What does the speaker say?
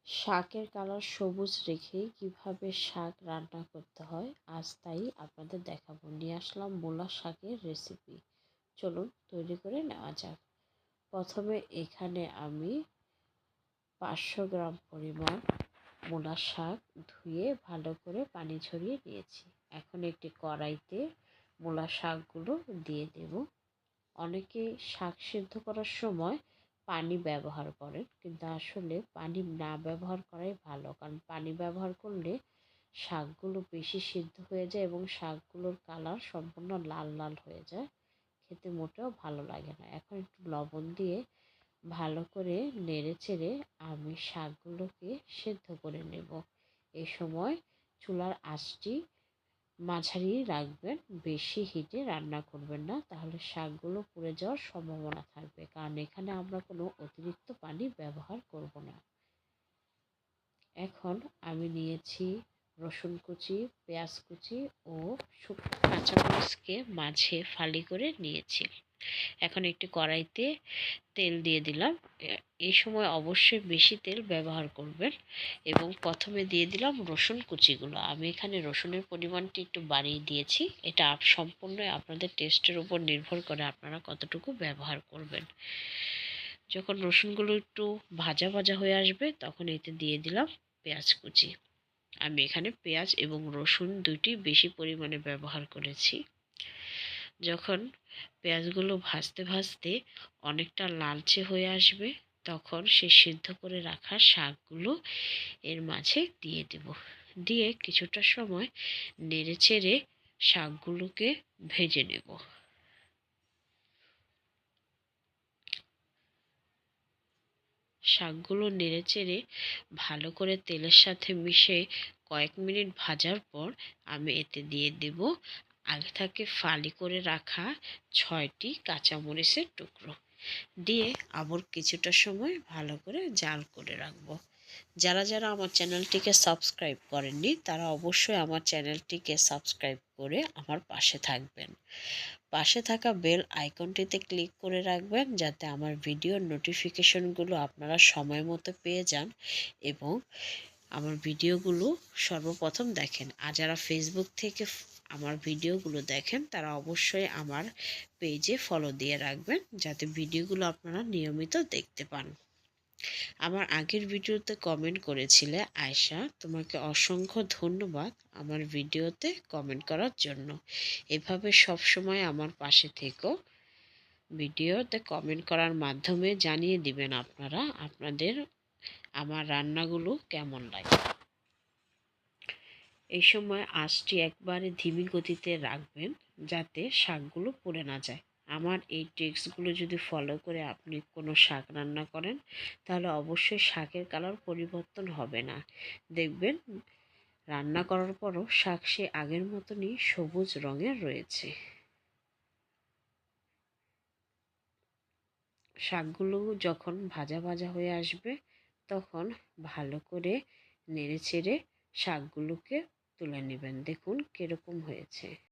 শাকের কালার সবুজ রেখেই কিভাবে শাক রান্না করতে হয় আজ তাই আপনাদের দেখাবো। নিয়ে আসলাম মূলা শাকের রেসিপি। চলুন তৈরি করে নেওয়া যাক। প্রথমে এখানে আমি 500 গ্রাম পরিমাণ মূলা শাক ধুয়ে ভালো করে পানি ঝরিয়ে নিয়েছি। এখন একটি কড়াইতে মূলা শাকগুলো দিয়ে দেব। অনেকে শাক সিদ্ধ করার সময় পানি ব্যবহার করেন, কিন্তু আসলে পানি না ব্যবহার করাই ভালো, কারণ পানি ব্যবহার করলে শাকগুলো বেশি সিদ্ধ হয়ে যায় এবং শাকগুলোর কালার সম্পূর্ণ লাল লাল হয়ে যায়, খেতে মোটেও ভালো লাগে না। এখন একটু লবণ দিয়ে ভালো করে নেড়ে চেড়ে আমি শাকগুলোকে সেদ্ধ করে নেব। এই সময় চুলার আঁচটি মাঝারি রাখবেন, বেশি হিটে রান্না করবেন না, তাহলে শাকগুলো পুড়ে যাওয়ার সম্ভাবনা থাকবে, কারণ এখানে আমরা কোনো অতিরিক্ত পানি ব্যবহার করব না। এখন আমি নিয়েছি রসুন কুচি, পেঁয়াজ কুচি ও কাঁচামরিচকে মাঝে ফালি করে নিয়েছি। এখন একটি কড়াইতে তেল দিয়ে দিলাম। এই সময় অবশ্যই বেশি তেল ব্যবহার করবেন এবং প্রথমে দিয়ে দিলাম রসুন কুচিগুলো। আমি এখানে রসুনের পরিমাণটি একটু বাড়িয়ে দিয়েছি। এটা সম্পূর্ণই আপনাদের টেস্টের উপর নির্ভর করে আপনারা কতটুকু ব্যবহার করবেন। যখন রসুনগুলো একটু ভাজা ভাজা হয়ে আসবে তখন এতে দিয়ে দিলাম পেঁয়াজ কুচি। আমি এখানে পেঁয়াজ এবং রসুন দুইটি বেশি পরিমাণে ব্যবহার করেছি। যখন পেঁয়াজগুলো ভাজতে ভাজতে অনেকটা লালচে হয়ে আসবে তখন সে সিদ্ধ করে রাখা শাকগুলো এর মাঝে দিয়ে দেব। দিয়ে কিছুটা সময় নেড়ে চেড়ে শাকগুলোকে ভেজে নেব। শাকগুলো নেড়ে চেড়ে ভালো করে তেলের সাথে মিশে কয়েক মিনিট ভাজার পর আমি এতে দিয়ে দেব আগে থেকে ফালি করে রাখা 6টি কাঁচামরিচের টুকরো। দিয়ে আবার কিছুটা সময় ভালো করে জাল করে রাখবো। যারা যারা আমার চ্যানেলটিকে সাবস্ক্রাইব করেননি তারা অবশ্যই আমার চ্যানেলটিকে সাবস্ক্রাইব করে আমার পাশে থাকবেন। পাশে থাকা বেল আইকনটিতে ক্লিক করে রাখবেন, যাতে আমার ভিডিওর নোটিফিকেশনগুলো আপনারা সময় মতো পেয়ে যান এবং আমার ভিডিওগুলো সর্বপ্রথম দেখেন। আর যারা ফেসবুক থেকে আমার ভিডিওগুলো দেখেন তারা অবশ্যই আমার পেজে ফলো দিয়ে রাখবেন, যাতে ভিডিওগুলো আপনারা নিয়মিত দেখতে পান। আমার আগের ভিডিওতে কমেন্ট করেছিলে, আয়শা তোমাকে অসংখ্য ধন্যবাদ আমার ভিডিওতে কমেন্ট করার জন্য। এভাবে সব সময় আমার পাশে থেকো। ভিডিওতে কমেন্ট করার মাধ্যমে জানিয়ে দিবেন আপনারা আপনাদের আমার রান্নাগুলো কেমন লাগে। এই সময় আঁচটি একবারে ধিমি গতিতে রাখবেন, যাতে শাকগুলো পুড়ে না যায়। আমার এই ট্রিক্সগুলো যদি ফলো করে আপনি কোনো শাক রান্না করেন তাহলে অবশ্যই শাকের কালার পরিবর্তন হবে না। দেখবেন রান্না করার পরও শাক সে আগের মতনই সবুজ রঙের রয়েছে। শাকগুলো যখন ভাজা ভাজা হয়ে আসবে তখন ভালো করে নেড়ে চেড়ে শাকগুলোকে তুলে নেবেন। দেখুন কীরকম হয়েছে।